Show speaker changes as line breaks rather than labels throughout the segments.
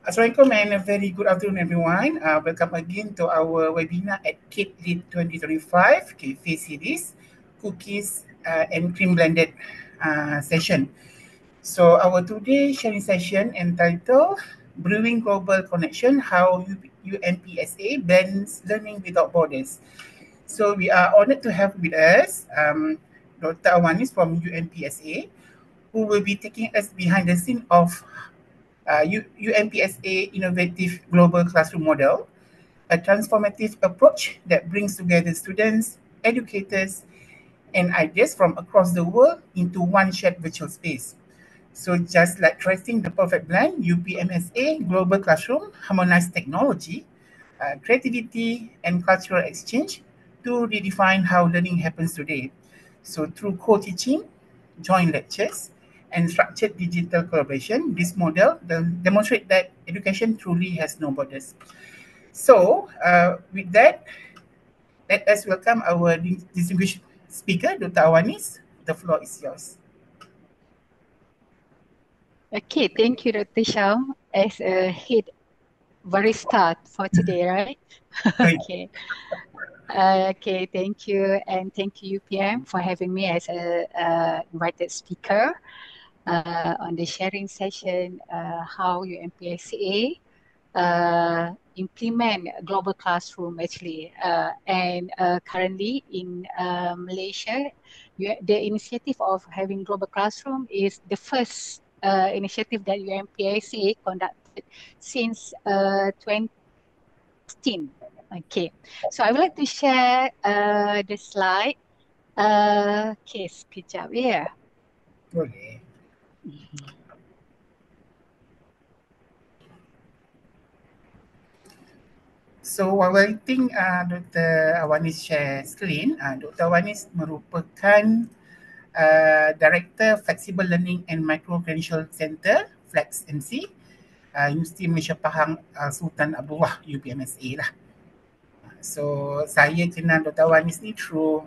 Assalamualaikum and a very good afternoon, everyone. Welcome again to our webinar at Cape Lead 2025 Cafe Series Cookies and Cream Blended session. So our today sharing session entitled Brewing Global Connection: How UNPSA Blends Learning Without Borders. So we are honored to have with us Dr. Awanis from UNPSA, who will be taking us behind the scene of UNPSA Innovative Global Classroom Model, a transformative approach that brings together students, educators, and ideas from across the world into one shared virtual space. So just like tracing the perfect blend, UPMSA Global Classroom harmonized technology, creativity, and cultural exchange to redefine how learning happens today. So through co-teaching, joint lectures, and structured digital collaboration, this model demonstrate that education truly has no borders. So with that, let us welcome our distinguished speaker, Dr. Awanis. The floor is yours.
Okay, thank you, Dr. Sham, as a head very start for today, right? Okay. Okay, thank you, and thank you, UPM, for having me as a invited speaker on the sharing session, how UMPSA implement a global classroom actually, and currently in Malaysia, the initiative of having global classroom is the first initiative that UMPSA conducted since 2016. Okay, so I would like to share the slide. Okay, sekejap ya.
Boleh. So while waiting Dr. Awanis share screen, Dr. Awanis merupakan Director Flexible Learning and Micro Credential Center, Flex MC, Universiti Malaysia Pahang Sultan Abdullah UPMSA lah. So saya kenal Dr. Awanis ni through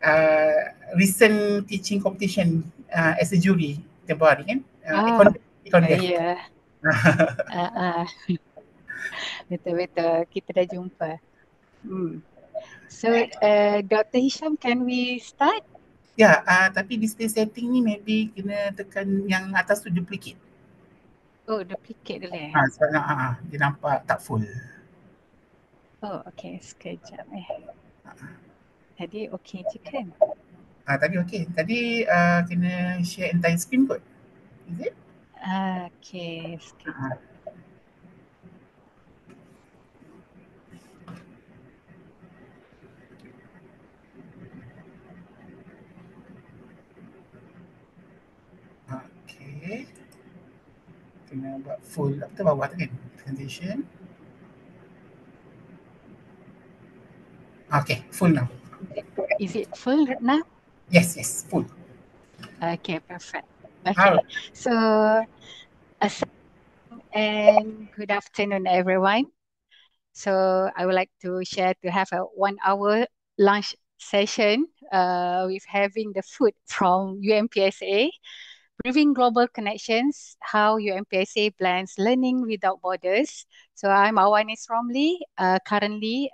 uh, recent teaching competition as a jury tempoh hari kan. Econ Dev.
Ya, uh, betul-betul kita dah jumpa. So, Dr. Hisham, can we start?
Ya, tapi display setting ni maybe kena tekan yang atas tu duplicate.
Oh, duplicate dulu eh.
Sebab dia nampak tak full.
Oh, okay, sekejap eh. Tadi okay je kan?
Tadi okey. Tadi kena share entire screen kot. Is it?
Okay, sekejap.
Okay. Kena buat full apa tu bawah tu kan? Presentation. Okay, full now.
Is it full now?
Yes, full.
Okay, perfect. Okay, so and good afternoon, everyone. So I would like to share to have a 1 hour lunch session with having the food from UMPSA. Brewing Global Connections, how UMPSA blends learning without borders. So I'm Awanis Romli. Currently,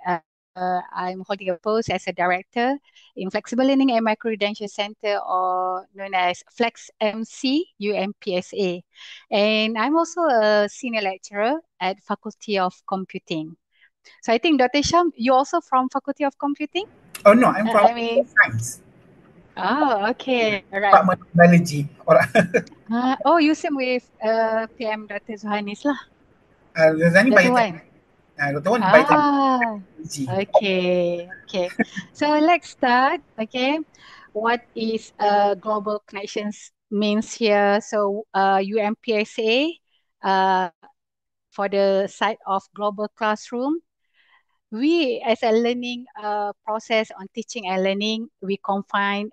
I'm holding a post as a director in Flexible Learning and Micro-Credential Center, or known as Flex MC UMPSA. And I'm also a senior lecturer at Faculty of Computing. So I think Dr. Sham, you also from Faculty of Computing?
Oh no, I'm from
I mean,
science.
okay, all right.
Department of Biology.
Oh, you same with PM Dr. Zuhanis lah.
Zani
Dr.
Biotech.
Wan.
Dr. Wan
Ah,
Biotechnology.
okay. So let's start. Okay, what is global connections means here? So UMPSA, uh, for the side of global classroom, we as a learning process on teaching and learning, we confine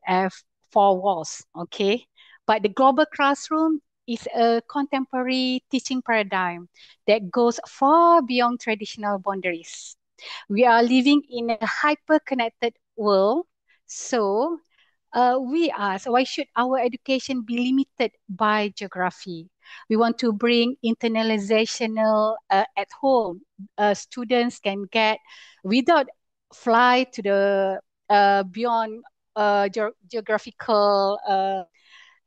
four walls. Okay, but the global classroom is a contemporary teaching paradigm that goes far beyond traditional boundaries. We are living in a hyper-connected world. So we ask, why should our education be limited by geography? We want to bring internalizational at home. Students can get without fly to the beyond geographical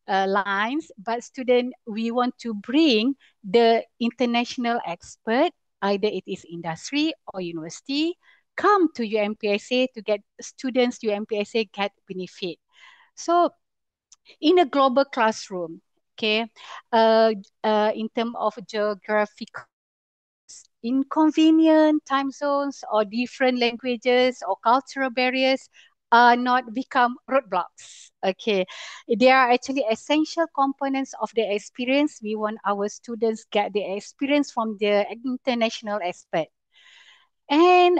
lines, but student, we want to bring the international expert, either it is industry or university, come to UMPSA to get students UMPSA get benefit. So in a global classroom, okay, in terms of geographical inconvenient time zones or different languages or cultural barriers are not become roadblocks. Okay, they are actually essential components of the experience. We want our students get the experience from the international aspect. And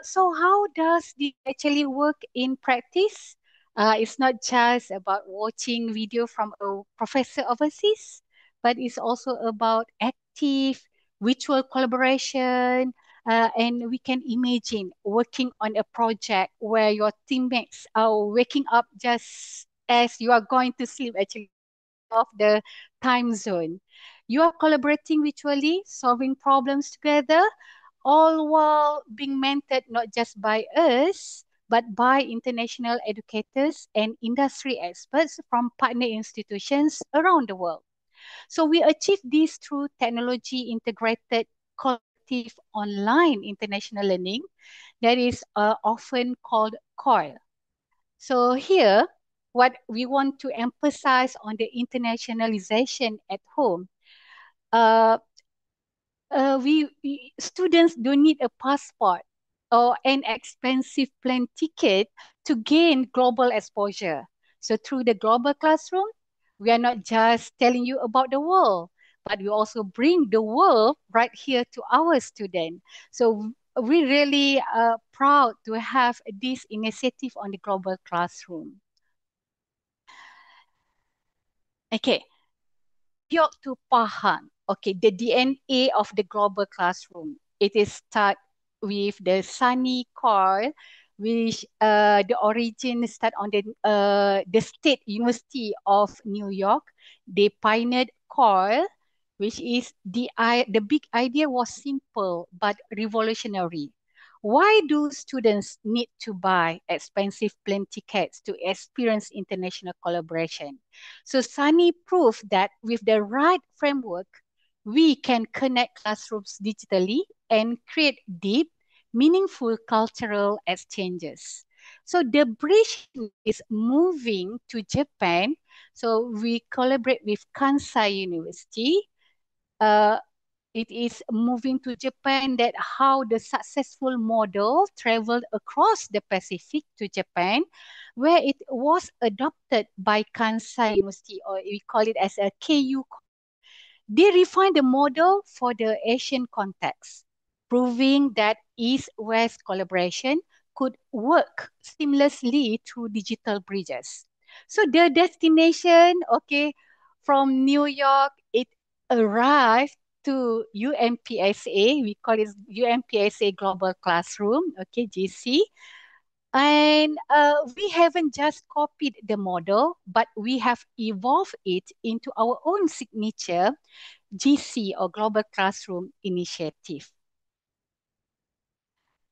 so how does this actually work in practice? It's not just about watching video from a professor overseas, but it's also about active virtual collaboration. And we can imagine working on a project where your teammates are waking up just as you are going to sleep, actually, of the time zone. You are collaborating virtually, solving problems together, all while being mentored not just by us, but by international educators and industry experts from partner institutions around the world. So we achieve this through technology integrated collaborative online international learning that is often called COIL. So here, what we want to emphasize on the internationalization at home, uh, students don't need a passport or an expensive plane ticket to gain global exposure. So through the global classroom, we are not just telling you about the world, but we also bring the world right here to our student. So we really proud to have this initiative on the global classroom. Okay, York to Pahang. Okay, the DNA of the global classroom. It is start with the Sunny Core, which the origin start on the State University of New York. They pioneered Core, which is the big idea was simple but revolutionary. Why do students need to buy expensive plane tickets to experience international collaboration? So Sunny proved that with the right framework, we can connect classrooms digitally and create deep, meaningful cultural exchanges. So the bridge is moving to Japan. So we collaborate with Kansai University. Uh, it is moving to Japan that how the successful model traveled across the Pacific to Japan, where it was adopted by Kansai University, or we call it as a KU. They refined the model for the Asian context, proving that East-West collaboration could work seamlessly through digital bridges. So the destination, okay, from New York, it arrived to UMPSA. We call it UMPSA Global Classroom, okay, GC. And we haven't just copied the model, but we have evolved it into our own signature GC or Global Classroom Initiative.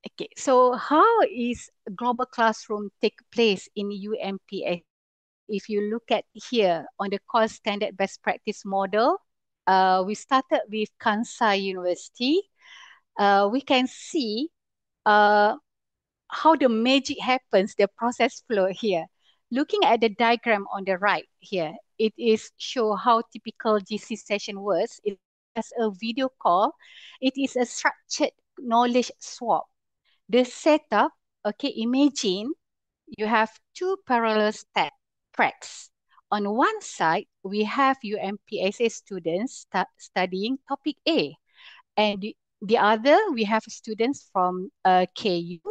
Okay, so how is Global Classroom take place in UMPS? If you look at here on the course standard best practice model, we started with Kansai University. We can see uh, how the magic happens, the process flow here. Looking at the diagram on the right here, it is show how typical GC session works. It's as a video call. It is a structured knowledge swap. The setup, okay, imagine you have two parallel tracks. On one side, we have UMPSA students studying topic A, and the other, we have students from KU,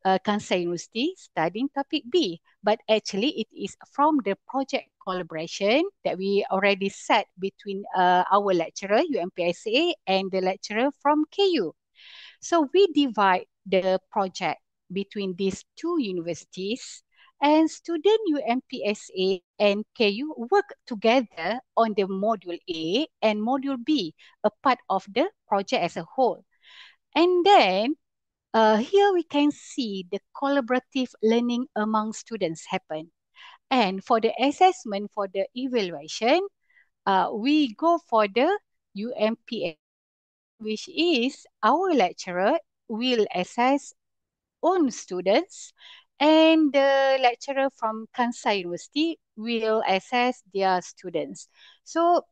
Kansai University, studying topic B. But actually, it is from the project collaboration that we already set between our lecturer, UMPSA, and the lecturer from KU. So we divide the project between these two universities And student UMPSA and KU work together on the module A and module B, a part of the project as a whole. And then here we can see the collaborative learning among students happen. And for the assessment, for the evaluation, we go for the UMPSA, which is our lecturer will assess own students and the lecturer from Kansai University will assess their students. So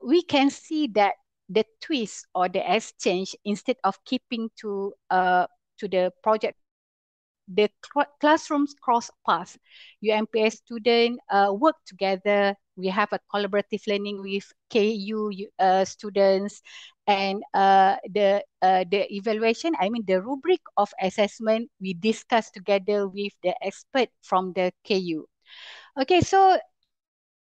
we can see that the twist or the exchange, instead of keeping to the project topic, the classrooms cross paths. UMPS students work together. We have a collaborative learning with KU students, and the evaluation, I mean the rubric of assessment, we discuss together with the expert from the KU. Okay, so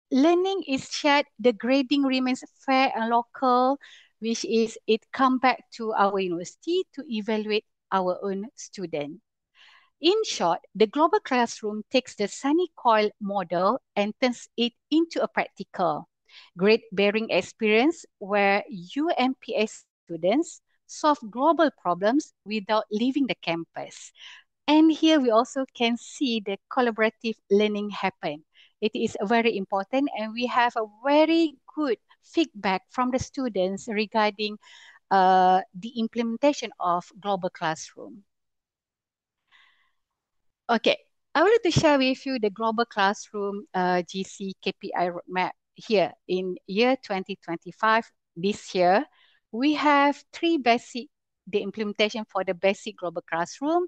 learning is shared, the grading remains fair and local, which is it come back to our university to evaluate our own student. In short, the global classroom takes the Sunny Coil model and turns it into a practical, grade-bearing experience where UMPSA students solve global problems without leaving the campus. And here we also can see the collaborative learning happen. It is very important, and we have a very good feedback from the students regarding the implementation of global classroom. Okay, I would like to share with you the global classroom GC KPI roadmap here in year 2025. This year, we have three basic, the implementation for the basic global classroom,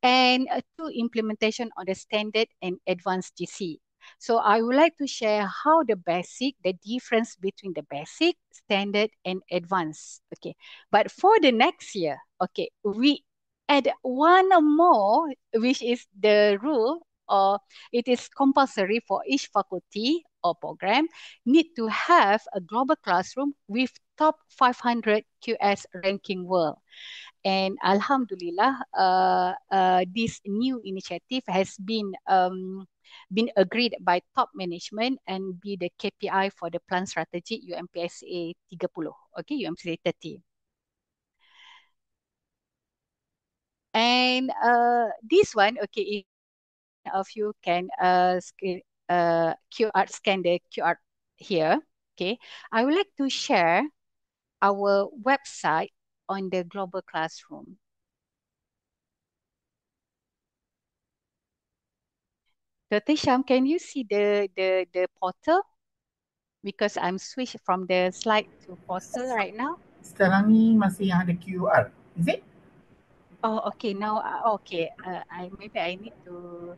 and two implementation on the standard and advanced GC. So I would like to share how the basic, the difference between the basic, standard, and advanced. Okay, but for the next year, okay, we add one more, which is the rule, or it is compulsory for each faculty or program need to have a global classroom with top 500 QS ranking world. And Alhamdulillah, this new initiative has been agreed by top management and be the KPI for the plan strategy UMPSA 30, okay, UMPSA 30. And this one, okay, if any of you can scan the QR here, okay, I would like to share our website on the global classroom. Dr. Sham, can you see the portal? Because I'm switched from the slide to portal right now.
Sekarang ni masih yang ada QR. Is it?
Oh, okay. Now, okay. Maybe I need to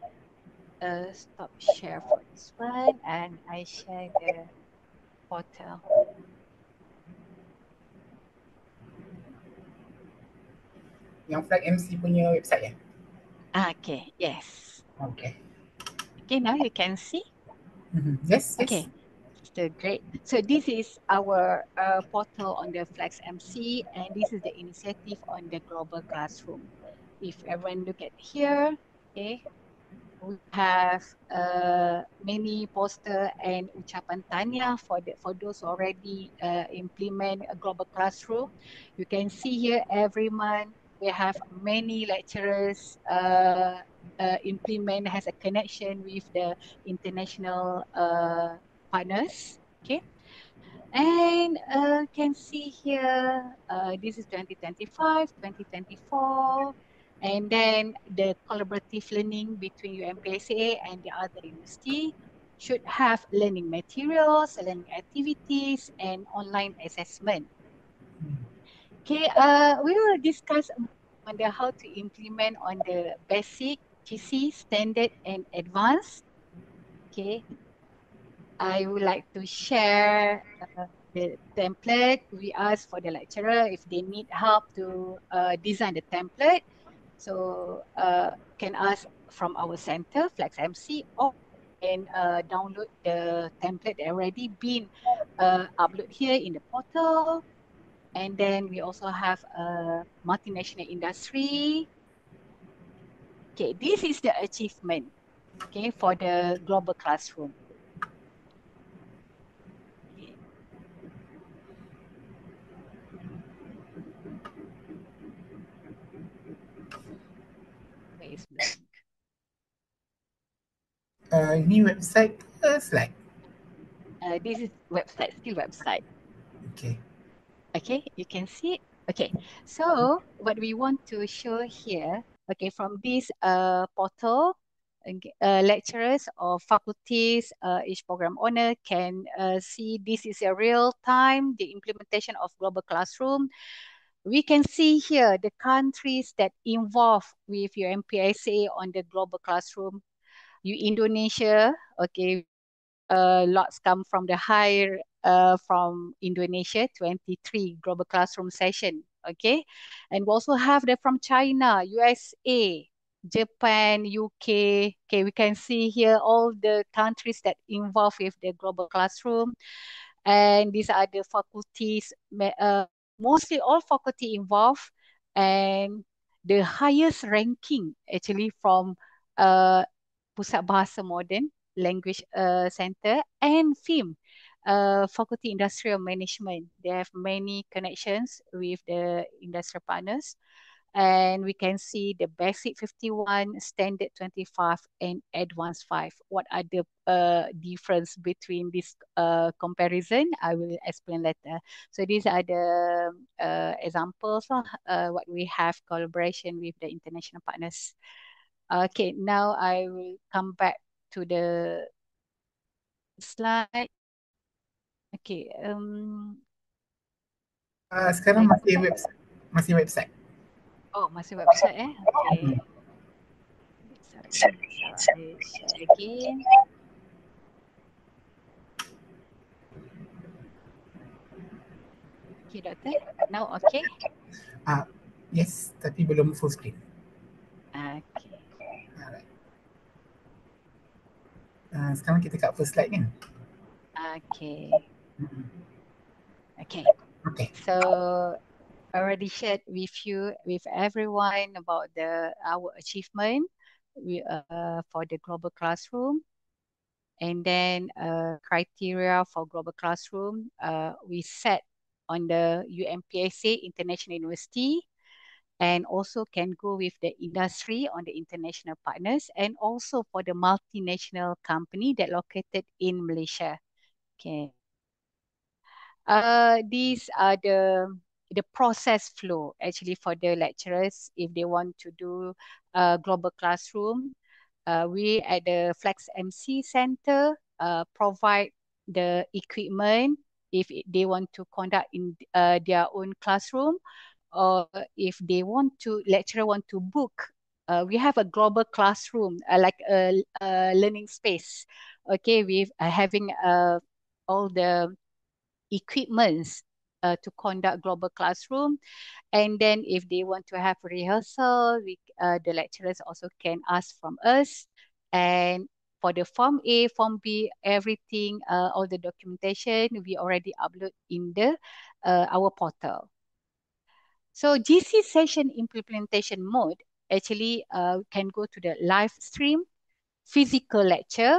stop share for this one, and I share the portal.
Yang Flag MC punya website ya?
Okay, yes.
Okay.
Okay, now you can see.
Yes, yes.
Okay, so great. So this is our portal on the Flex MC, and this is the initiative on the global classroom. If everyone look at here, okay, we have many poster and ucapan tanya for those already implement a global classroom. You can see here every month we have many lecturers implement, has a connection with the international partners. Okay. And can see here, this is 2025, 2024, and then the collaborative learning between UMPSA and the other university should have learning materials, learning activities, and online assessment. Okay, we will discuss on the how to implement on the basic, GC, standard, and advanced. Okay, I would like to share the template. We ask for the lecturer if they need help to design the template. So can ask from our center, Flex MC, or can download the template that already been uploaded here in the portal. And then we also have a multinational industry. Okay, this is the achievement. okay, for the global classroom. Okay. Where is blank?
New website slide.
This is website, still website.
Okay.
Okay, you can see it. Okay, so what we want to show here, okay, from this portal, lecturers or faculties, each program owner can see this is a real time, the implementation of global classroom. We can see here the countries that involve with your MPSA on the global classroom. You Indonesia, okay, lots come from the higher from Indonesia, 23 global classroom session. Okay. And we also have the from China, USA, Japan, UK. Okay, we can see here all the countries that involved with the global classroom. And these are the faculties, mostly all faculty involved. And the highest ranking actually from uh, Pusat Bahasa Moden Language Center and FIM, Faculty Industrial Management. They have many connections with the industrial partners. And we can see the basic 51, standard 25, and advanced 5. What are the difference between this comparison? I will explain later. So these are the examples of what we have collaboration with the international partners. Okay, now I will come back to the slide. Okay,
Sekarang
can
masih website. Masih website.
oh masih website Okay.
Hmm.
Sorry, I will share again. Okay, Doctor. Now okay.
Yes, tapi belum full screen.
Okay.
Alright. Sekarang kita kat first slide kan?
Okay.
Mm-mm.
Okay.
Okay.
So I already shared with you, with everyone about our achievement for the global classroom. And then criteria for global classroom, we set on the UMPSA International University, and also can go with the industry on the international partners, and also for the multinational company that located in Malaysia. Okay. These are the process flow actually for the lecturers if they want to do a global classroom. We at the Flex MC Center provide the equipment if they want to conduct in their own classroom, or if they want to lecturer want to book. We have a global classroom like a learning space. Okay, with having all the equipments to conduct global classroom. And then if they want to have rehearsal, the lecturers also can ask from us. And for the Form A, Form B, everything, all the documentation, we already upload in the our portal. So GC session implementation mode actually can go to the live stream, physical lecture,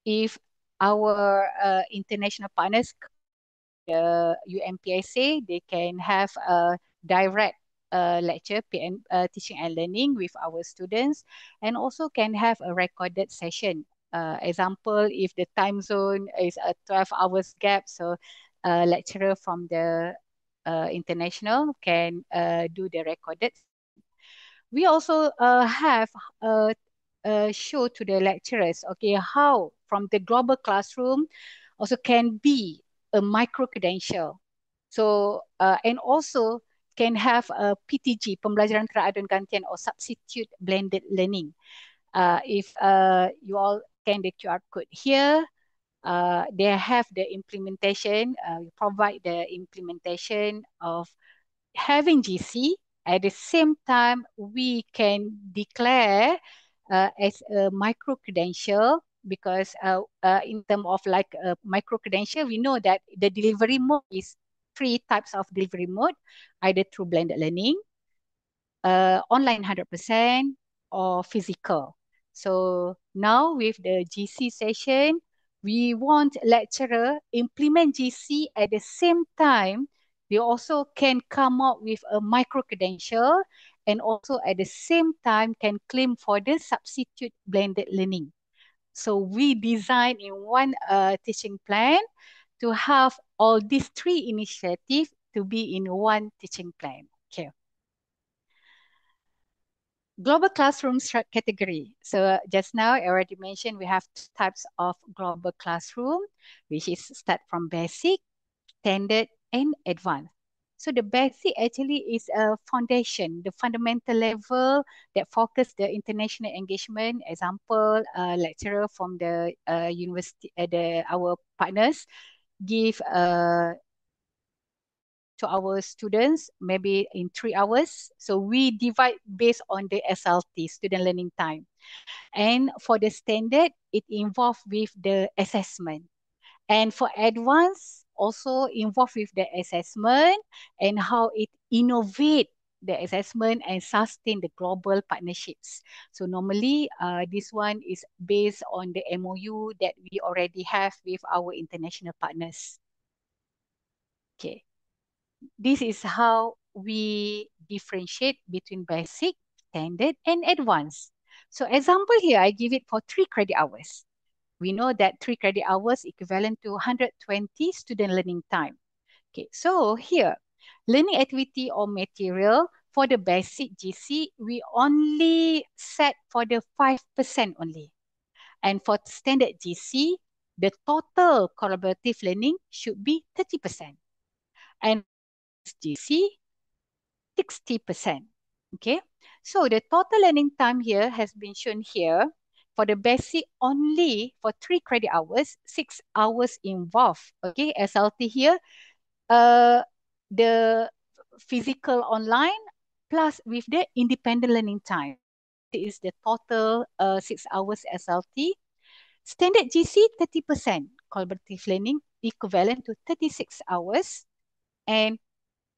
if our international partners the UMPSA, they can have a direct lecture, teaching and learning with our students, and also can have a recorded session. Example, if the time zone is a 12 hours gap, so a lecturer from the international can do the recorded. We also have show to the lecturers, okay, how from the global classroom also can be a micro credential. So and also can have a PTG, pembelajaran teradu gantian, or substitute blended learning. If you all scan the QR code here, they have the implementation, provide the implementation of having GC. At the same time, we can declare as a micro credential, because in terms of like a micro credential, we know that the delivery mode is three types of delivery mode, either through blended learning, online 100%, or physical. So now with the GC session, we want lecturer implement GC at the same time. They also can come up with a micro credential and also at the same time can claim for the substitute blended learning. So we design in one teaching plan to have all these three initiatives to be in one teaching plan. Okay. Global classroom category. So just now I already mentioned we have two types of global classroom, which is start from basic, standard, and advanced. So the basic actually is a foundation, the fundamental level that focus the international engagement. Example, lecturer from the university, our partners give to our students maybe in 3 hours. So we divide based on the SLT, student learning time. And for the standard, it involved with the assessment. And for advanced, also involved with the assessment and how it innovate the assessment and sustain the global partnerships. So normally, this one is based on the MOU that we already have with our international partners. Okay, this is how we differentiate between basic, standard, and advanced. So example here, I give it for 3 credit hours. We know that 3 credit hours equivalent to 120 student learning time. Okay, so here, learning activity or material for the basic GC, we only set for the 5% only. And for standard GC, the total collaborative learning should be 30%. And GC, 60%. Okay, so the total learning time here has been shown here. For the basic, only for 3 credit hours, 6 hours involved. Okay, SLT here, the physical online plus with the independent learning time. It is the total 6 hours SLT. Standard GC, 30% collaborative learning equivalent to 36 hours. And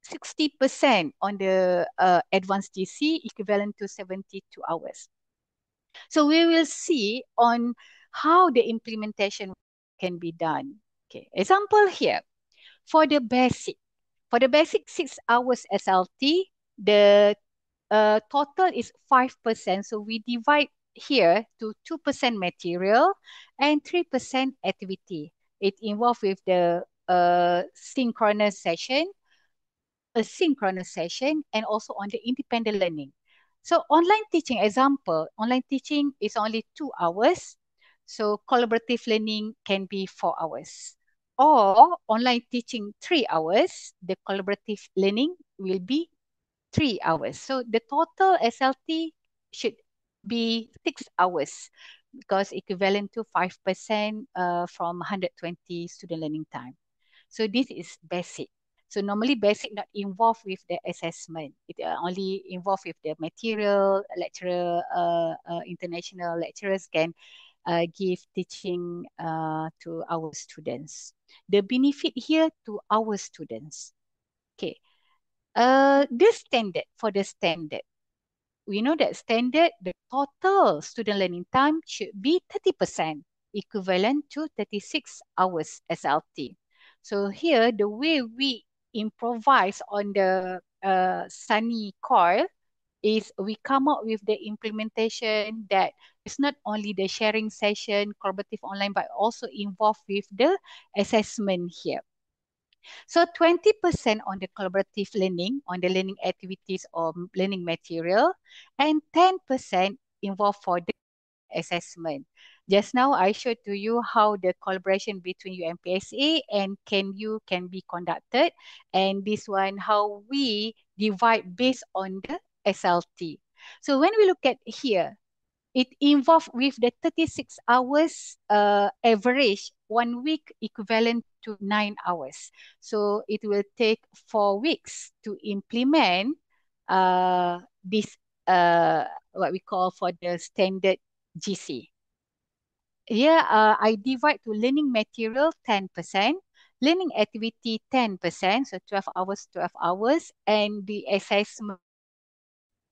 60% on the advanced GC equivalent to 72 hours. So we will see on how the implementation can be done. Okay, example here. For the basic 6 hours SLT, the total is 5%. So we divide here to 2% material and 3% activity. It involved with the synchronous session, asynchronous session, and also on the independent learning. So online teaching, example, online teaching is only 2 hours. So collaborative learning can be 4 hours. Or online teaching 3 hours, the collaborative learning will be 3 hours. So the total SLT should be 6 hours because equivalent to 5% from 120 student learning time. So this is basic. So normally basic not involved with the assessment. It only involved with the material. Lecturer, international lecturers can give teaching to our students. The benefit here to our students. Okay. This standard, for the standard, we know that standard, the total student learning time should be 30%, equivalent to 36 hours SLT. So here, the way we improvise on the Sunny Coil is we come up with the implementation that it's not only the sharing session, collaborative online, but also involved with the assessment here. So 20% on the collaborative learning, on the learning activities or learning material, and 10% involved for the assessment. Just now, I showed to you how the collaboration between UMPSA and CanU can be conducted. And this one, how we divide based on the SLT. So when we look at here, it involved with the 36 hours average, 1 week equivalent to 9 hours. So it will take 4 weeks to implement this, what we call for the standard GC. Here, I divide to learning material 10%, learning activity 10%, so 12 hours, 12 hours, and the assessment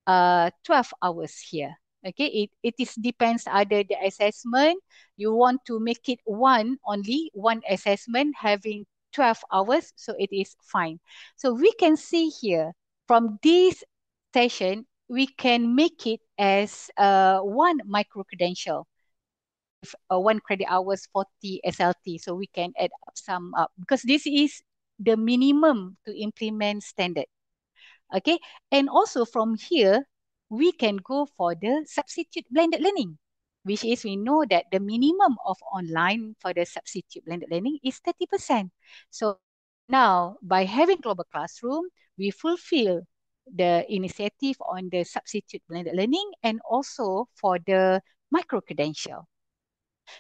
12 hours here. Okay, it is depends either the assessment, you want to make it only one assessment having 12 hours, so it is fine. So we can see here from this session, we can make it as one micro credential with 1 credit hours 40 SLT. So we can add up some up because this is the minimum to implement standard. Okay, and also from here, we can go for the substitute blended learning, which is we know that the minimum of online for the substitute blended learning is 30%. So now by having global classroom, we fulfill the initiative on the substitute blended learning and also for the micro credential.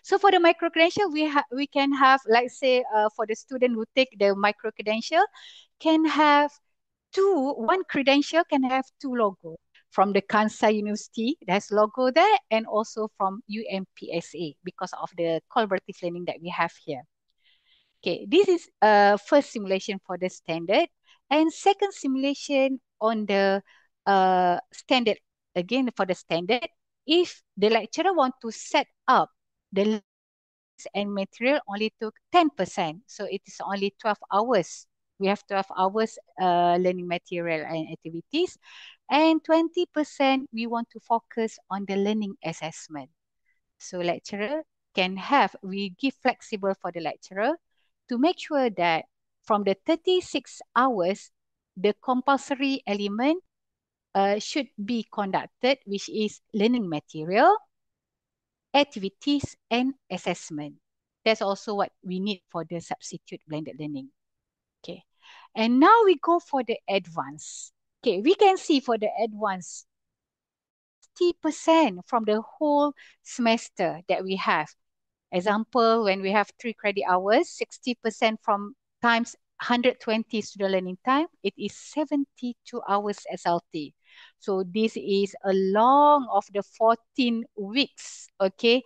So for the micro credential, we can have, like say, for the student who take the micro credential, can have one credential can have two logos from the Kansai University. There's logo there, and also from UMPSA because of the collaborative learning that we have here. Okay, this is first simulation for the standard, and second simulation on the standard. Again, for the standard, if the lecturer want to set up the and material only took 10%. So it is only 12 hours. We have 12 hours learning material and activities. And 20% we want to focus on the learning assessment. So lecturer can have, we give flexible for the lecturer to make sure that from the 36 hours, the compulsory element should be conducted, which is learning material, activities, and assessment. That's also what we need for the substitute blended learning. Okay. And now we go for the advanced. Okay, we can see for the advanced, 60% from the whole semester that we have. Example, when we have 3 credit hours, 60% from times 120 student learning time, it is 72 hours SLT. So this is a long of the 14 weeks, okay?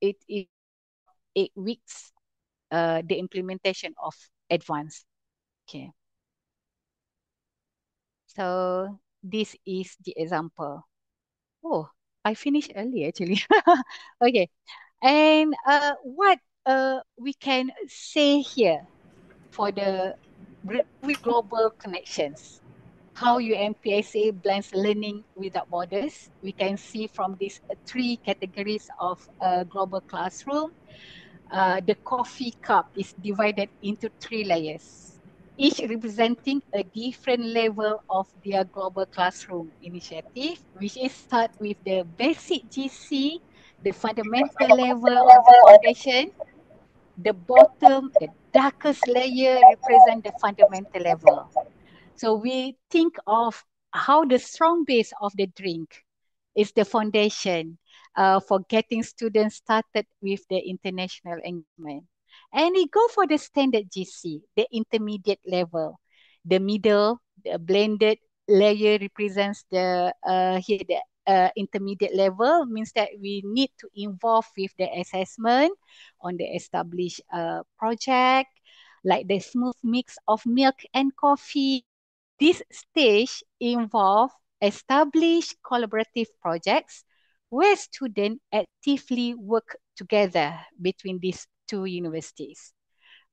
It is 8 weeks, the implementation of advanced. Okay. So this is the example. Oh, I finished early actually. Okay. And what we can say here for the with global connections, how UMPSA blends learning without borders. We can see from these 3 categories of global classroom. The coffee cup is divided into 3 layers, each representing a different level of their global classroom initiative, which is start with the basic GC, the fundamental level of the foundation. The bottom, the darkest layer represent the fundamental level. So we think of how the strong base of the drink is the foundation for getting students started with the international engagement. And we go for the standard GC, the intermediate level. The middle, the blended layer represents the here the intermediate level, means that we need to involve with the assessment on the established project, like the smooth mix of milk and coffee. This stage involves established collaborative projects where students actively work together between these 2 universities.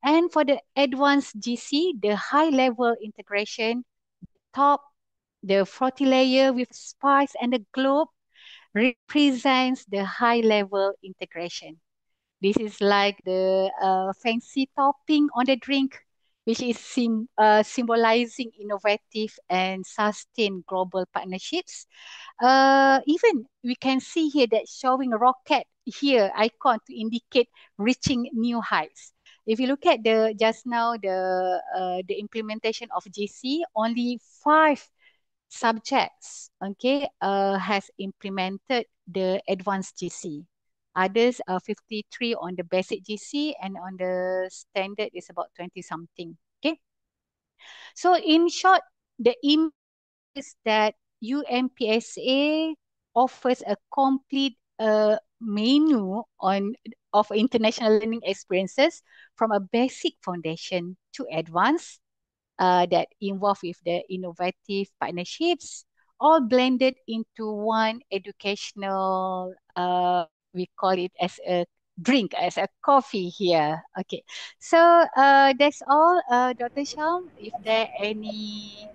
And for the advanced GC, the high level integration, top, the frothy layer with spice and the globe represents the high level integration. This is like the fancy topping on the drink, which is symbolizing innovative and sustained global partnerships. Even we can see here that showing a rocket here icon to indicate reaching new heights. If you look at the just now the implementation of GC, only 5 subjects has implemented the advanced GC. Others are 53 on the basic GC, and on the standard is about 20 something. Okay. So in short, the image is that UMPSA offers a complete menu of international learning experiences from a basic foundation to advanced that involve with the innovative partnerships, all blended into one educational, we call it as a drink, as a coffee here. Okay. So that's all, Dr. Sham. If there are any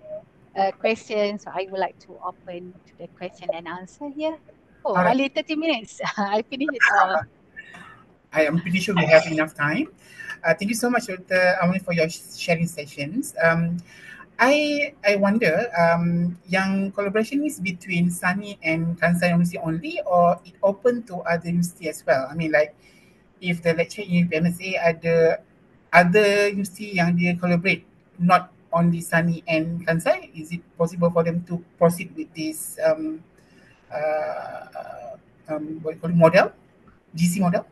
questions, I would like to open to the question and answer here. Oh,
All right.
only 30 minutes. I finished it all.
I am pretty sure we have enough time. Thank you so much, Dr. Amuli, for your sharing sessions. I wonder, yang collaboration is between SANI and Kansai University only, or it open to other university as well? I mean, like if the lecture in PMSA ada other university yang dia collaborate, not only SANI and Kansai, is it possible for them to proceed with this what you call it, model, GC model?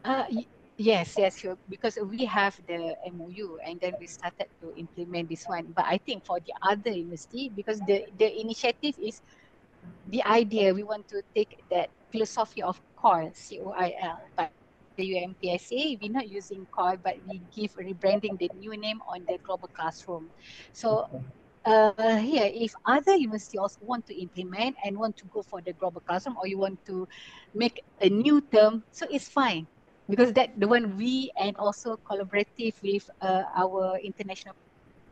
Yes, yes, sure. Because we have the MOU and then we started to implement this one. But I think for the other university, because the initiative is the idea, we want to take that philosophy of COIL, COIL. But the UMPSA, we're not using COIL, but we give rebranding the new name on the global classroom. So here, if other universities also want to implement and want to go for the global classroom, or you want to make a new term, so it's fine, because that the one we and also collaborative with our international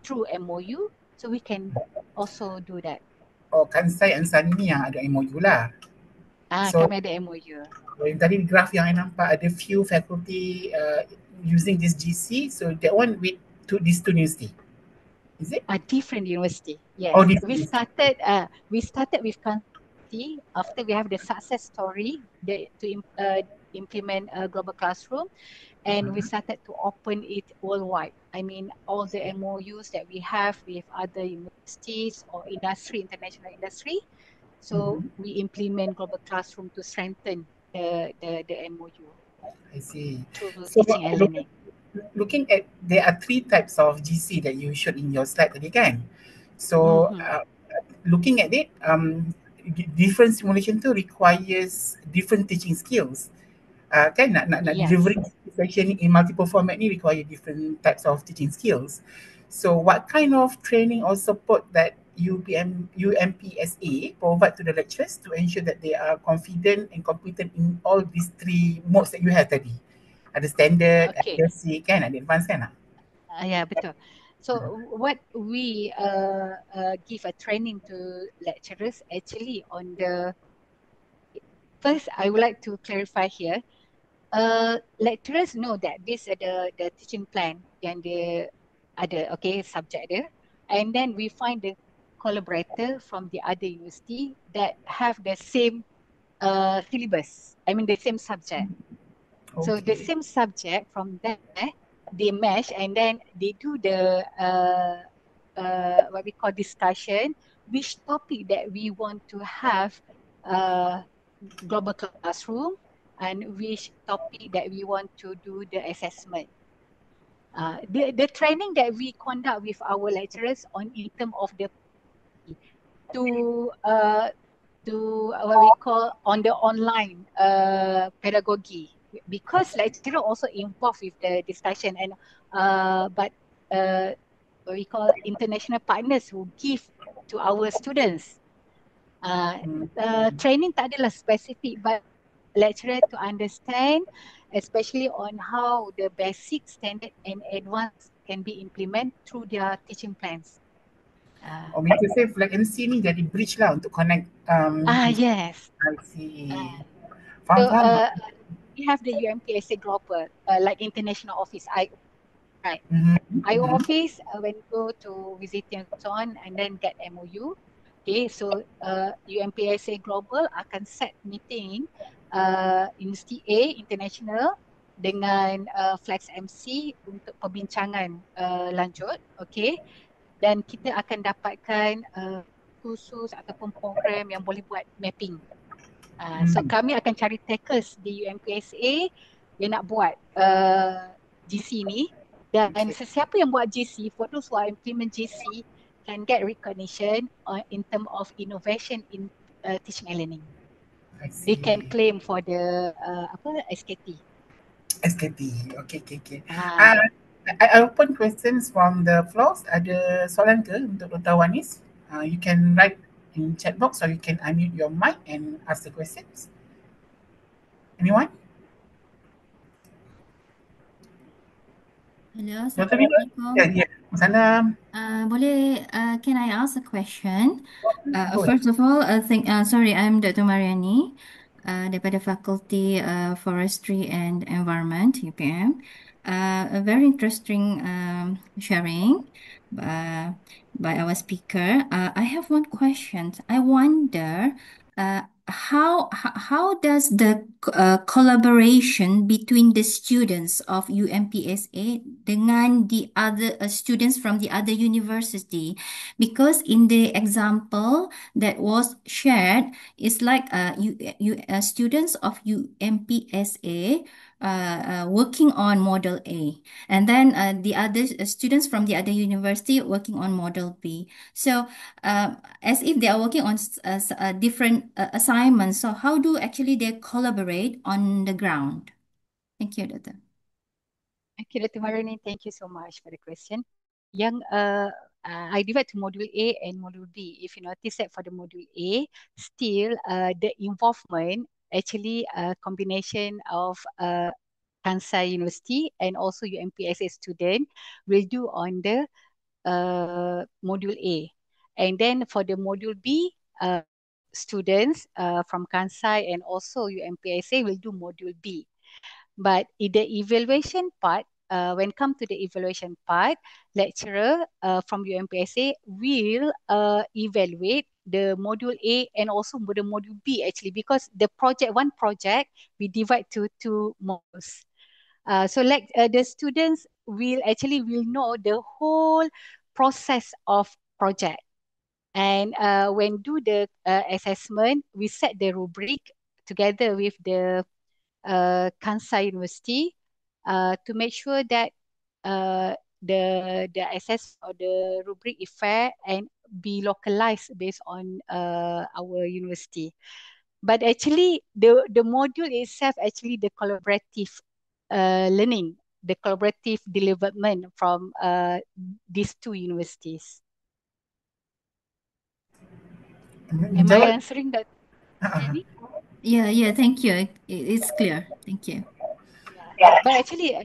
through MOU, so we can also do that.
Oh, Kansai and SANI ni yang ada MOU lah. So,
Kami ada MOU.
yang tadi graph yang I nampak ada few faculty using this GC, so that one with these two university. Is it?
A different university. Yes.
Oh,
we started with Kanti after we have the success story to implement a global classroom, and we started to open it worldwide. I mean, all the MOUs that we have with other universities or industry, international industry. So we implement global classroom to strengthen the MOU.
I see.
Through teaching and learning.
Looking at, there are 3 types of GC that you showed in your slide tadi kan. So looking at it, different simulation tu requires different teaching skills. Kan nak
Yes.
delivering session in multiple format ni require different types of teaching skills. So what kind of training or support that UMPSA provide to the lecturers to ensure that they are confident and competent in all these 3 modes that you have tadi? Ada standard,
Okay.
ada basic kan, ada advanced kan?
Yeah, betul. So what we give a training to lecturers actually on the first, I would like to clarify here. Lecturers know that this is the teaching plan yang dia ada, okay, subject dia, and then we find the collaborator from the other university that have the same syllabus. I mean the same subject. Okay. So the same subject from there, they mesh and then they do the what we call discussion, which topic that we want to have global classroom and which topic that we want to do the assessment. The training that we conduct with our lecturers on in terms of the to what we call on the online pedagogy, because lecturer also involved with the discussion and but what we call international partners who give to our students. Training tak adalah specific, but lecturer to understand, especially on how the basic, standard and advanced can be implemented through their teaching plans.
Or mean to say Flag MC ni jadi bridge lah untuk connect.
Yes.
I see.
So we have the UMPSA Global, like international office, IO, right? IO office, when you go to visiting and so on, and then get MOU. Okay, so UMPSA Global akan set meeting University A International dengan Flex MC untuk perbincangan lanjut, okay? Dan kita akan dapatkan kursus ataupun program yang boleh buat mapping. So kami akan cari takers di UMPSA yang nak buat GC ni, dan sesiapa yang buat GC, for those who are implement GC can get recognition in terms of innovation in teaching and learning. They can claim for the SKT.
SKT, okay. I open questions from the floors. Ada soalan ke untuk Dr. Wanis? You can write in chat box, or you can unmute your mic and ask the questions. Anyone?
Hello,
Dr. Mira? Yeah,
Assalamualaikum.
yeah. Salam.
Can I ask a question?
Go ahead.
First of all, sorry, I'm Dr. Mariani, daripada Fakulty Forestry and Environment, UPM. A very interesting sharing uh, by our speaker. I have one question. I wonder how does the collaboration between the students of UMPSA dengan the other students from the other university, because in the example that was shared, it's like students of UMPSA working on model A, and then the other students from the other university working on model B. So as if they are working on different assignments. So how do actually they collaborate on the ground? Thank you, Doctor.
Thank you, Dr. Marani. Thank you so much for the question. Yang I divide to module A and module B. If you notice that for the module A, still the involvement actually a combination of Kansai University and also UMPSA student will do on the module A. And then for the module B, students from Kansai and also UMPSA will do module B. But in the evaluation part, when come to the evaluation part, lecturer from UMPSA will evaluate the module A and also the module B actually, because the one project we divide to two modules. So like the students will know the whole process of project. And when do the assessment, we set the rubric together with the Kansai University to make sure that uh, the assess or the rubric is fair and be localized based on our university. But actually, the module itself actually the collaborative learning, the collaborative development from these two universities. Am I
Jawab.
answering that, Jenny?
Yeah, thank you. It's clear. Thank you.
Yeah. But actually,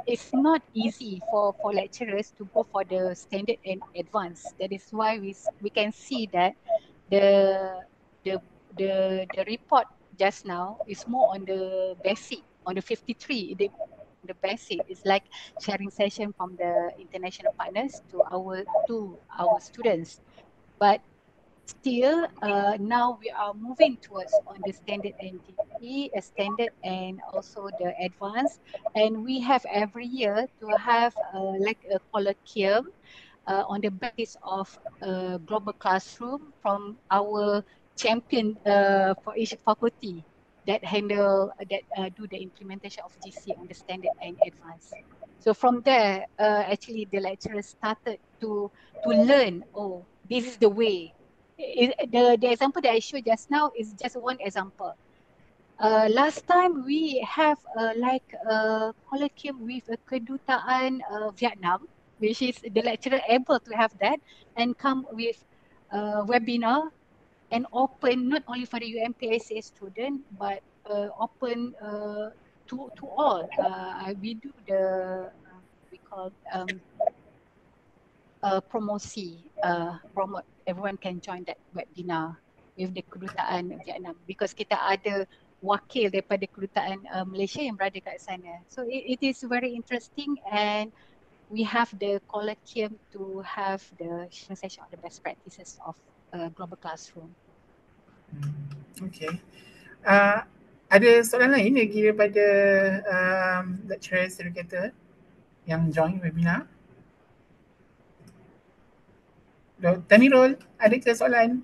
it's not easy for lecturers to go for the standard and advanced. That is why we can see that the the the report just now is more on the basic, on the 53. The basic is like sharing session from the international partners to our students. But still, now we are moving towards on the standard NTP, a standard and also the advanced. And we have every year to have like a colloquium on the basis of global classroom from our champion for each faculty that do the implementation of GC on the standard and advanced. So from there, actually the lecturers started to learn. Oh, this is the way. The example that I showed just now is just one example. Last time we have like a colloquium with a kedutaan Vietnam, which is the lecturer able to have that and come with a webinar and open not only for the UMPSA student but open to all. We do the we call promosi, promote everyone can join that webinar with the Kedutaan Vietnam because kita ada wakil daripada Kedutaan Malaysia yang berada kat sana. So it is very interesting and we have the colloquium to have the sharing session on the best practices of global classroom.
Okay. Uh, ada soalan lain lagi daripada lecturers educator yang join webinar? Dr. Nirul, ada ke soalan?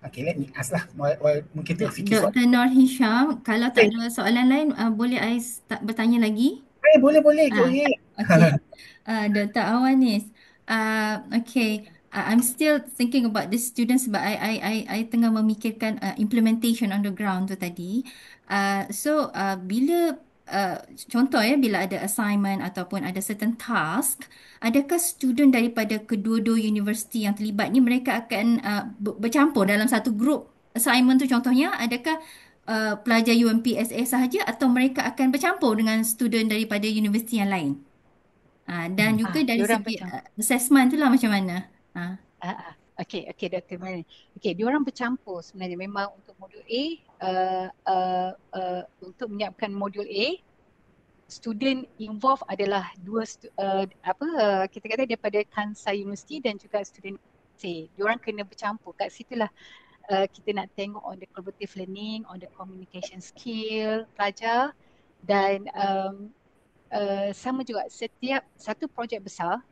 Okay, let me ask lah. Mungkin terfikir soalan.
Dr. Nur Hisham, kalau tak
Okay.
ada soalan lain, boleh I bertanya lagi?
Boleh. Go
Ah,
ahead.
okay. Dr. Awanis, okay. I'm still thinking about the students, but I tengah memikirkan implementation on the ground tu tadi. So bila contoh ya, bila ada assignment ataupun ada certain task, adakah student daripada kedua-dua universiti yang terlibat ni mereka akan bercampur dalam satu group assignment tu, contohnya adakah pelajar UMPSA sahaja atau mereka akan bercampur dengan student daripada universiti yang lain? Dan juga dari
Diorang
segi
bercampur.
assessment tu lah macam mana?
Okey, Dr. Mary. Okey, diorang bercampur sebenarnya. Memang untuk modul A, untuk menyiapkan modul A, student involved adalah kita kata daripada Kansai University dan juga student C. Diorang kena bercampur. Kat situlah kita nak tengok on the collaborative learning, on the communication skill pelajar, dan sama juga setiap satu projek besar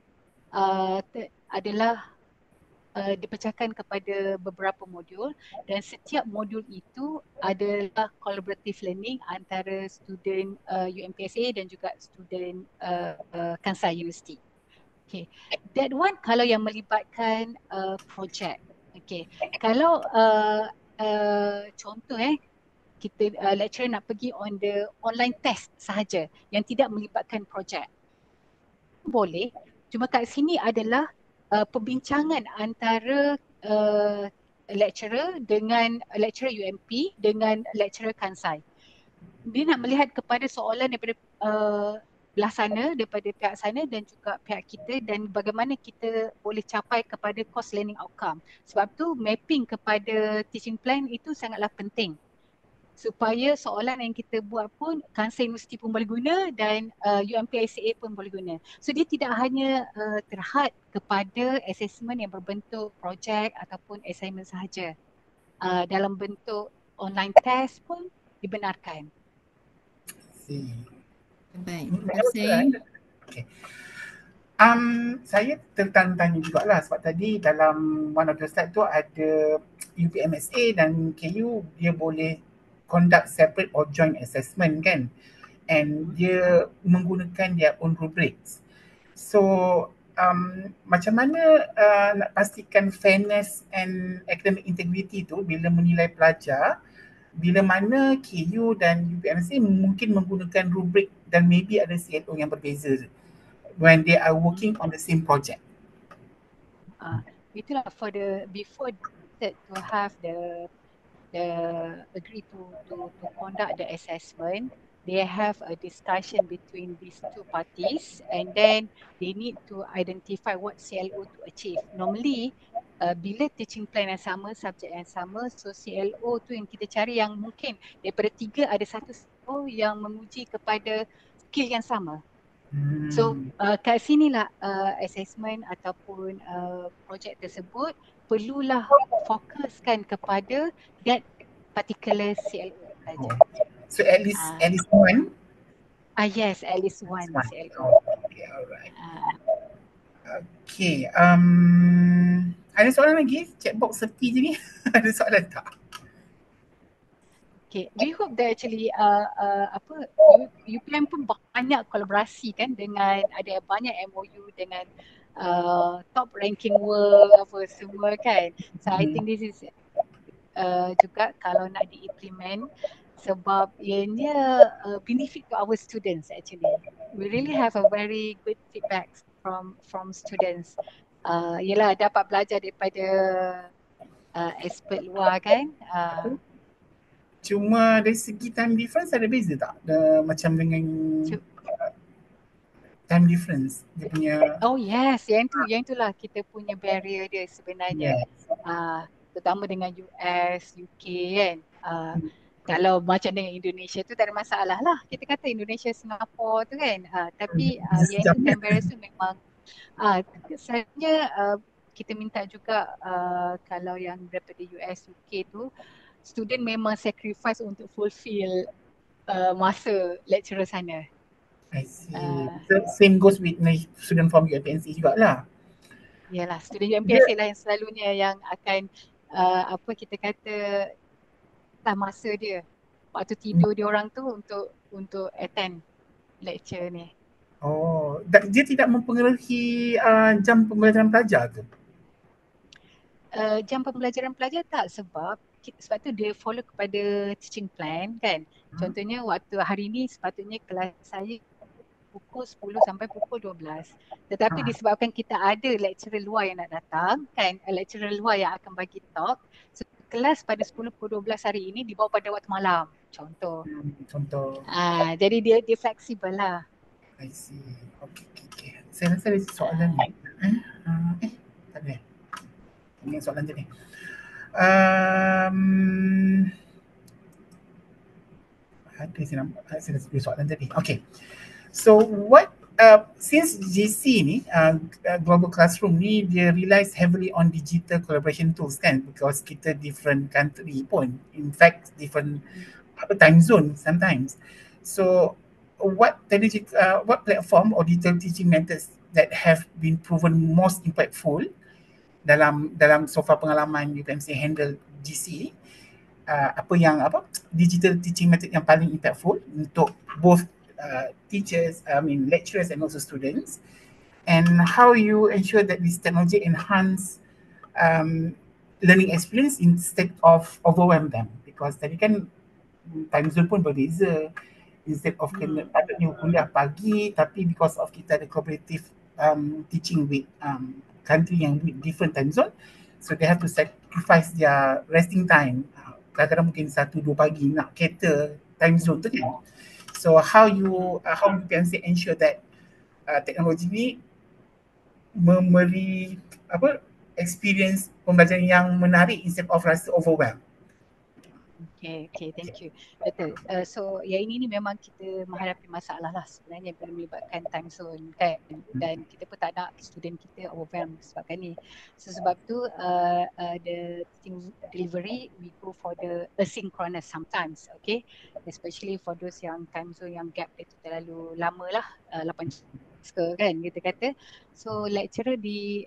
adalah dipecahkan kepada beberapa modul, dan setiap modul itu adalah collaborative learning antara student UMPSA dan juga student Kansai University. Okay, that one kalau yang melibatkan projek. Okay, kalau contoh kita lecturer nak pergi on the online test sahaja yang tidak melibatkan projek, boleh. Cuma kat sini adalah perbincangan antara lecturer dengan lecturer UMP dengan lecturer Kansai. Dia nak melihat kepada soalan daripada belah sana, daripada pihak sana dan juga pihak kita, dan bagaimana kita boleh capai kepada course learning outcome. Sebab tu mapping kepada teaching plan itu sangatlah penting, supaya soalan yang kita buat pun Kansai University pun boleh guna dan UMPSA pun boleh guna. So dia tidak hanya terhad kepada assessment yang berbentuk projek ataupun assignment sahaja. Dalam bentuk online test pun dibenarkan.
Baik,
Terima
terima kasih.
Okay. Saya tertanya jugalah sebab tadi dalam one of the slide tu ada UPMSA dan KU dia boleh conduct separate or joint assessment kan, and dia menggunakan their own rubrics. So macam mana nak pastikan fairness and academic integrity tu bila menilai pelajar, bila mana KU dan UPMSA mungkin menggunakan rubrik dan maybe ada CLO yang berbeza when they are working on the same project.
Itulah before to have the agree to conduct the assessment, they have a discussion between these two parties, and then they need to identify what CLO to achieve. Normally bila teaching plan yang sama, subjek yang sama, so CLO tu yang kita cari yang mungkin daripada 3 ada satu CLO yang menguji kepada skill yang sama. So kat sinilah assessment ataupun projek tersebut perlulah fokuskan kepada that particular CLO saja.
So at least one?
Yes, at least one CLO.
Okay, alright. Okay, ada soalan lagi? Chatbox sepi je ni. Ada soalan tak?
Okay, we hope that actually UPM pun banyak kolaborasi kan dengan, ada banyak MOU dengan top ranking world apa semua kan. So I think this is juga kalau nak diimplement, sebab ianya benefit to our students actually. We really have a very good feedback from students. Yelah, dapat belajar daripada expert luar kan.
Cuma dari segi time difference ada beza tak? Macam dengan time difference dia punya.
Oh yes, yang itulah kita punya barrier dia sebenarnya.
Yes.
Terutama dengan US, UK kan. Kalau macam dengan Indonesia tu tak ada masalah lah. Kita kata Indonesia, Singapura tu kan. Tapi yang itu time barrier tu memang sebenarnya kita minta juga kalau yang daripada US, UK tu, student memang sacrifice untuk fulfill masa lecturer sana.
I see. Same goes with student from UMPSA jugalah.
Yalah, student UMPSA lah yang selalunya yang akan kita kata tak masa dia waktu tidur dia orang tu untuk attend lecture ni.
Oh, dia tidak mempengaruhi jam pembelajaran pelajar tu?
Jam pembelajaran pelajar tak, sebab sebab tu dia follow kepada teaching plan kan. Contohnya waktu hari ni sepatutnya kelas saya pukul 10 sampai pukul 12. Tetapi disebabkan kita ada lecturer luar yang nak datang kan, lecturer luar yang akan bagi talk, so, kelas pada 10 pukul 12 hari ini dibawa pada waktu malam. Contoh.
Contoh.
Jadi dia fleksibel lah.
I see. Okay. Saya rasa ada soalan ni. Tak ada. Ini soalan tadi. Ada saya nampak. Saya rasa ada soalan tadi. Okay. So what since GC ni Global Classroom ni dia relies heavily on digital collaboration tools kan, because kita different country pun, in fact different time zone sometimes. So what platform or digital teaching methods that have been proven most impactful dalam so far pengalaman UPMC handle GC, digital teaching method yang paling impactful untuk both teachers, lecturers and also students, and how you ensure that this technology enhance learning experience instead of overwhelm them, because tadi kan time zone pun berbeza. Instead of kena patutnya kuliah pagi, tapi because of kita ada cooperative teaching with country yang with different time zone, so they have to sacrifice their resting time. Kadang-kadang mungkin 1-2 pagi nak cater time zone tu kan. So how you can say ensure that teknologi ni memberi experience pembelajaran yang menarik instead of rasa overwhelmed.
Okay, thank you. Betul. So yang ini memang kita menghadapi masalah lah sebenarnya bila melibatkan time zone kan, dan kita pun tak nak student kita overwhelmed sebabkan ni. So sebab tu the teaching delivery we go for the asynchronous sometimes, okay, especially for those yang time zone yang gap dia tu terlalu lama lah, 8 kan kita kata. So lecturer di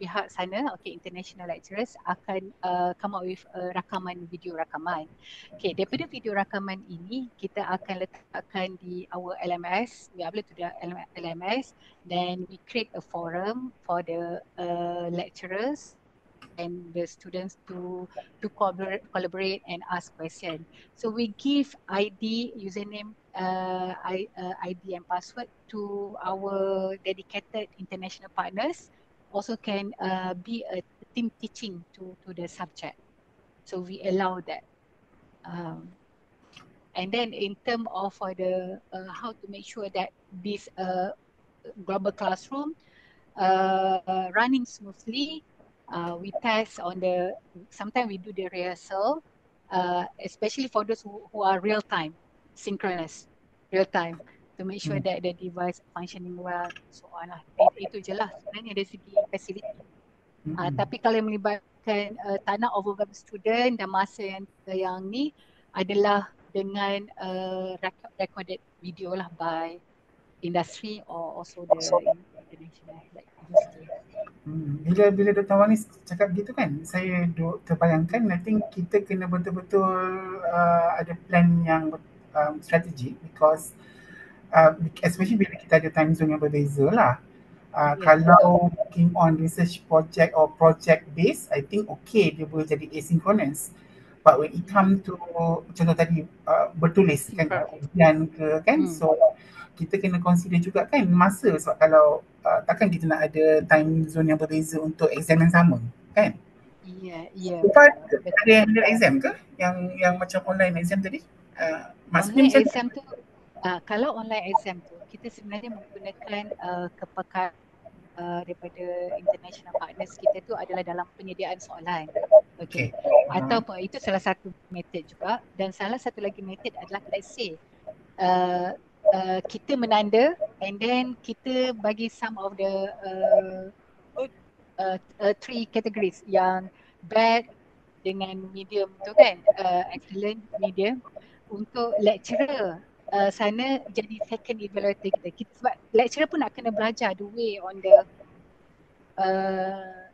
pihak sana, okay, international lecturers akan come up with video rakaman. Okay, daripada video rakaman ini kita akan letakkan di our LMS, we upload to the LMS, then we create a forum for the lecturers and the students to collaborate and ask questions. So we give ID, username, ID and password to our dedicated international partners. Also can be a team teaching to the subject. So we allow that. And then in terms of the how to make sure that this global classroom running smoothly, we test on sometimes we do the rehearsal, especially for those who are real time, synchronous, real time, to make sure that the device functioning well, so on lah. Itu je lah sebenarnya dari segi facility. Tapi kalau melibatkan tak nak overwhelm student dan masa yang ni adalah dengan recorded video lah by industry or also the international like industry.
Bila Dr. Wani cakap gitu kan, saya terbayangkan, I think kita kena betul-betul ada plan yang strategi, because especially bila kita ada time zone yang berbeza lah. Kalau working on research project or project based, I think okay, dia boleh jadi asynchronous. But when it come to contoh tadi bertulis kan, ujian ke kan, so kita kena consider juga kan masa, sebab kalau takkan kita nak ada time zone yang berbeza untuk exam yang sama kan.
Ya.
Ada yang handle exam ke yang macam online exam tadi?
Online exam tu kalau online exam tu kita sebenarnya menggunakan kepekaan daripada international partners kita tu adalah dalam penyediaan soalan. Okay. Ataupun itu salah satu method juga, dan salah satu lagi method adalah let's say kita menanda and then kita bagi some of the 3 categories, yang bad dengan medium tu kan, excellent, medium, untuk lecturer sana jadi second evaluator kita. Sebab lecturer pun nak kena belajar the way on the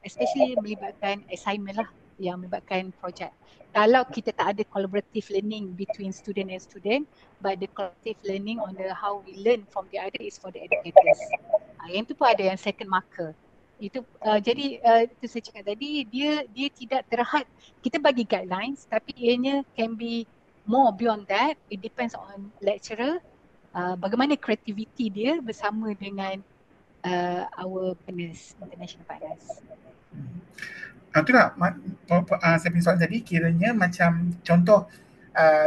especially melibatkan assignment lah, yang melibatkan project. Kalau kita tak ada collaborative learning between student and student, but the collaborative learning on the how we learn from the other is for the educators. Yang tu pun ada yang second marker. Itu saya cakap tadi, dia tidak terhad. Kita bagi guidelines tapi ianya can be more beyond that. It depends on lecturer, bagaimana kreativiti dia bersama dengan our partners, international partners.
Itulah saya punya soalan tadi, kiranya macam contoh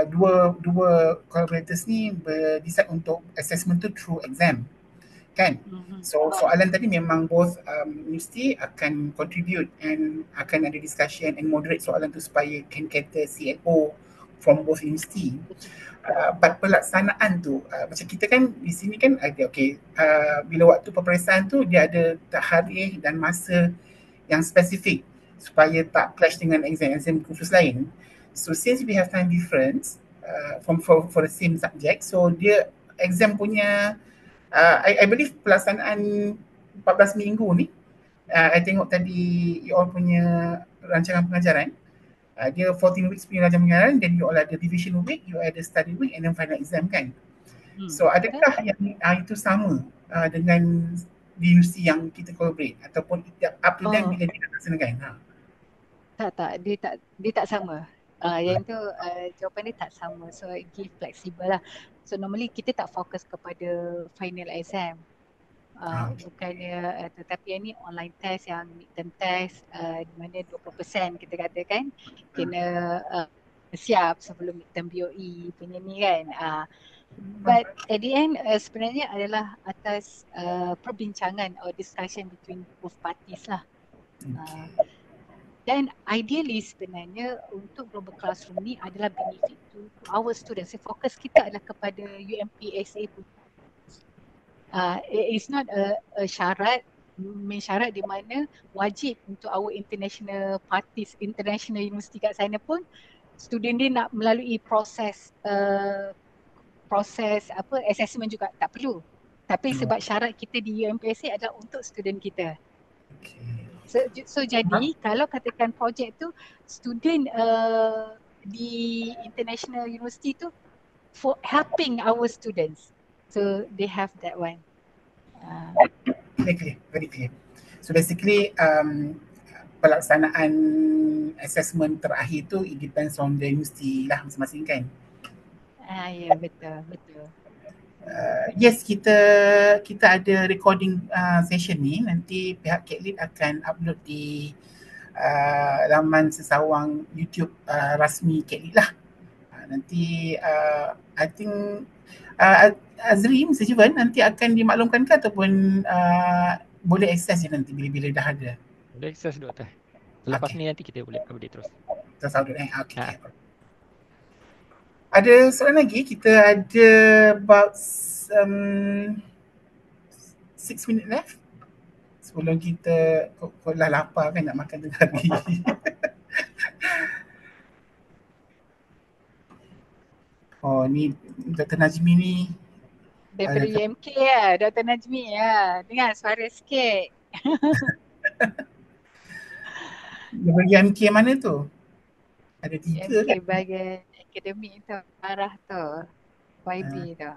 dua collaborators ni decide untuk assessment tu through exam, kan? So soalan tadi memang both universiti akan contribute and akan ada discussion and moderate soalan tu supaya can cater CNO from both universiti. But pelaksanaan tu macam kita kan di sini kan ada bila waktu peperiksaan tu dia ada tarikh dan masa yang spesifik supaya tak clash dengan exam khusus lain. So since we have time difference for the same subject, so dia exam punya I believe pelaksanaan 14 minggu ni, I tengok tadi you all punya rancangan pengajaran, dia 14 weeks punya rancangan pengajaran, then you all ada division week, you ada study week and then final exam kan. So adakah yang itu sama dengan di universiti yang kita collaborate ataupun up to them bila dia nak laksanakan?
Tak, dia tak sama. Yang tu jawapan dia tak sama. So it give flexible lah. So normally kita tak fokus kepada final exam. Bukannya tetapi yang ni online test, yang midterm test, di mana 20% kita katakan kena siap sebelum midterm BOE punya ni kan. But at the end sebenarnya adalah atas perbincangan or discussion between both parties lah. Dan ideally sebenarnya untuk global classroom ni adalah benefit to our students. Fokus kita adalah kepada UMPSA pun. It's not a syarat, mensyarat di mana wajib untuk our international parties, international universiti kat sana pun student dia nak melalui proses assessment juga tak perlu. Tapi sebab syarat kita di UMPSA adalah untuk student kita. So jadi kalau katakan projek tu student di international university tu for helping our students, so they have that one.
Very clear. So basically pelaksanaan assessment terakhir tu it depends on the university lah masing-masing kan.
Ya betul.
Yes, kita ada recording session ni, nanti pihak Catlin akan upload di laman sesawang YouTube rasmi Catlin lah. Nanti I think Azri, Mr. Jivan nanti akan dimaklumkan ke ataupun boleh akses je nanti bila-bila dah ada?
Boleh akses Doktor. Selepas ni nanti kita boleh update terus.
Terus update okay. Ada soalan lagi, kita ada about 6 minit left sebelum kita lah lapar kan nak makan tengah hari. Oh ni Dr. Najmi ni
daripada UMK lah, Dr. Najmi ya. Dengar suara sikit.
Daripada UMK mana tu? Ada 3
UMK
kan?
bahagian akademik tu, arah tu, YB tu.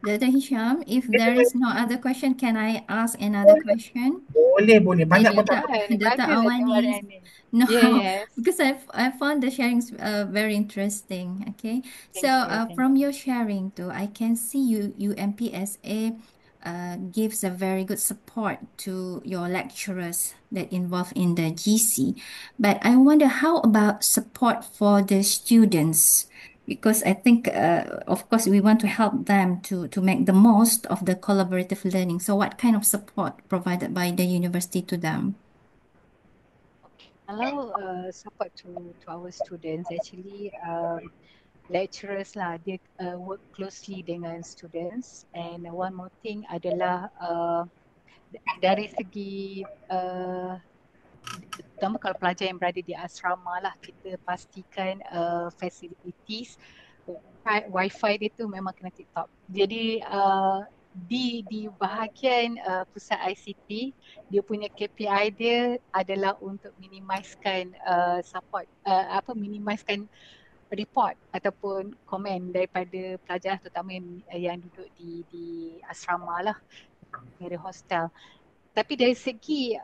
Dr. Hisham, if there is no other question, can I ask another question?
Boleh. Banyak pun tak.
Dr. Awani. No,
yes.
Because I found the sharings very interesting. Okay,
Thank you.
From your sharing too, I can see UMPSA gives a very good support to your lecturers that involved in the GC. But I wonder how about support for the students? Because I think, of course, we want to help them to make the most of the collaborative learning. So what kind of support provided by the university to them?
Kalau support to our students, actually lecturers lah, dia work closely dengan students. And one more thing adalah dari segi terutama kalau pelajar yang berada di asrama lah, kita pastikan facilities wifi dia tu memang kena tip-top. Jadi di bahagian pusat ICT, dia punya KPI dia adalah untuk minimizekan support, minimizekan report ataupun komen daripada pelajar terutama yang duduk di asrama lah, di hostel. Tapi dari segi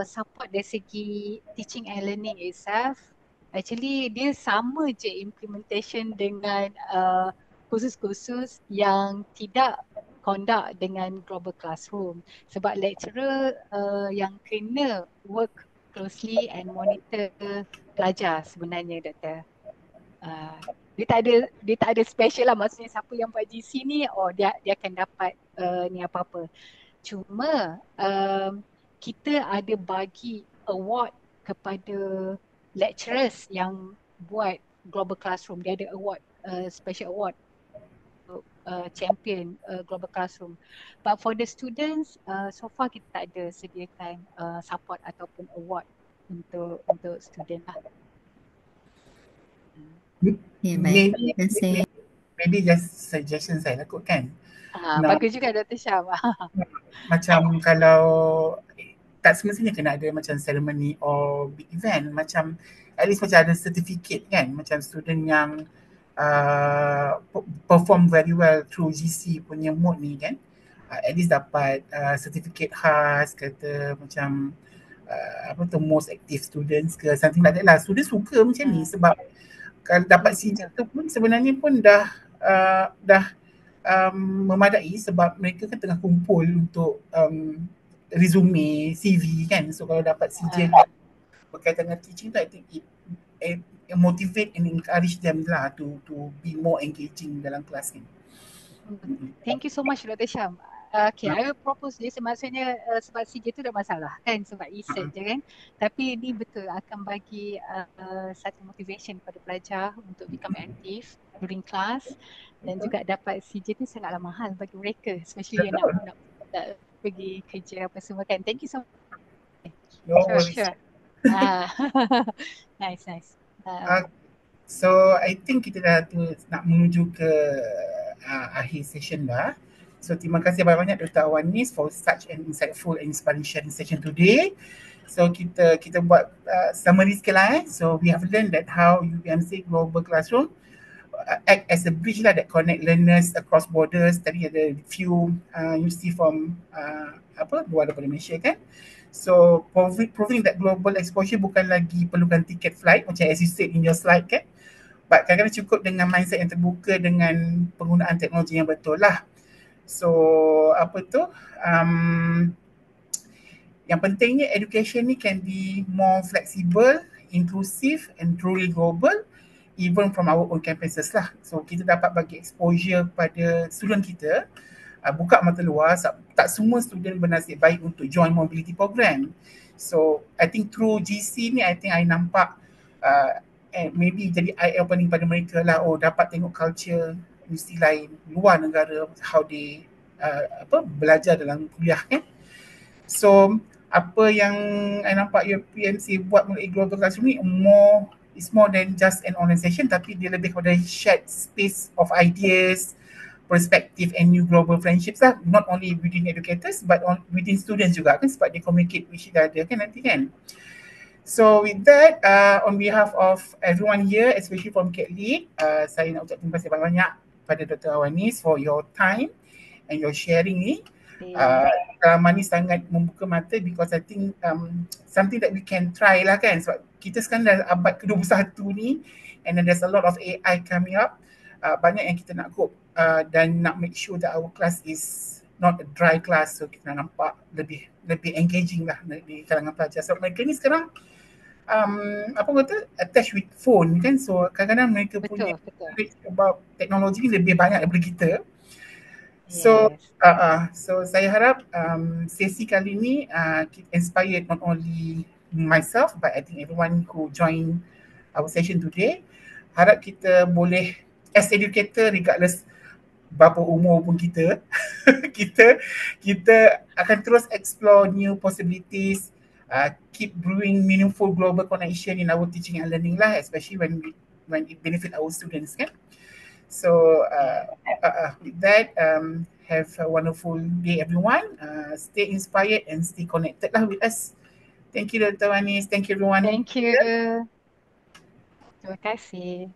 support dari segi teaching and learning itself, actually dia sama je implementation dengan kursus-kursus yang tidak conduct dengan global classroom. Sebab lecturer yang kena work closely and monitor pelajar sebenarnya, Doktor. Dia tak ada special lah, maksudnya siapa yang buat GC ni, dia akan dapat ni apa-apa. Cuma kita ada bagi award kepada lecturers yang buat global classroom. Dia ada award, special award untuk champion global classroom. But for the students, so far kita tak ada sediakan support ataupun award untuk student lah.
Ya, baik. Terima kasih.
Maybe just suggestion saya lah kot kan.
Bagus juga Dr. Syam.
Macam kalau tak semestinya kena ada macam ceremony or big event, macam at least macam ada certificate kan, macam student yang perform very well through GC punya mode ni kan, at least dapat certificate khas, kata macam apa tu, most active students ke something like that lah. Student suka macam ni sebab kalau dapat CJ tu pun sebenarnya pun dah memadai, sebab mereka kan tengah kumpul untuk resume, CV kan. So kalau dapat CJ berkaitan dengan teaching tu, I think it motivate and encourage them lah to be more engaging dalam kelas ni.
Thank you so much Dr. Syam. Okay, I will propose this, maksudnya sebab CJ tu dah masalah kan, sebab research je kan. Tapi ni betul akan bagi satu motivation kepada pelajar untuk become active during class, dan juga dapat CJ tu sangatlah mahal bagi mereka, especially yang nak pergi kerja apa semua kan. Thank you so much. Sure. Nice.
So I think kita dah nak menuju ke akhir session dah. So terima kasih banyak-banyak Dr. Awanis for such an insightful and inspiring sharing session today. So kita buat summary sikit lah. So we have learned that how UPMC Global Classroom act as a bridge lah that connect learners across borders. Tadi ada few university from luar daripada Malaysia kan. So proving that global exposure bukan lagi perlukan tiket flight macam as you said in your slide kan. But kadang-kadang cukup dengan mindset yang terbuka dengan penggunaan teknologi yang betul lah. So yang pentingnya education ni can be more flexible, inclusive and truly global even from our own campuses lah. So kita dapat bagi exposure kepada student kita, buka mata luar. Tak semua student bernasib baik untuk join mobility program. So I think through GC ni, I think I nampak maybe jadi eye opening pada mereka lah. Dapat tengok culture universiti lain luar negara, how they belajar dalam kuliah kan. So apa yang I nampak UPMC buat melalui Global Classroom ni it's more than just an online session, tapi dia lebih kepada shared space of ideas, perspective and new global friendships lah, not only within educators but within students juga kan, sebab dia communicate with each other kan nanti kan. So with that, on behalf of everyone here, especially from KEDLIT, saya nak ucap terima kasih banyak-banyak pada Dr. Awanis for your time and your sharing ni. Manis sangat membuka mata, because I think something that we can try lah kan, sebab kita sekarang dah abad ke-21 ni, and then there's a lot of AI coming up. Banyak yang kita nak cope dan nak make sure that our class is not a dry class, so kita nak nampak lebih engaging lah di kalangan pelajar. So mereka ni sekarang attached with phone kan, so kadang-kadang mereka punya knowledge about teknologi ni lebih banyak daripada kita. So so saya harap sesi kali ni inspired not only myself but I think everyone who join our session today. Harap kita boleh as educator, regardless berapa umur pun kita kita akan terus explore new possibilities, keep brewing meaningful global connection in our teaching and learning lah, especially when it benefit our students kan. So with that, have a wonderful day everyone. Stay inspired and stay connected lah with us. Thank you Dr. Awanis. Thank you everyone.
Thank you. Terima kasih.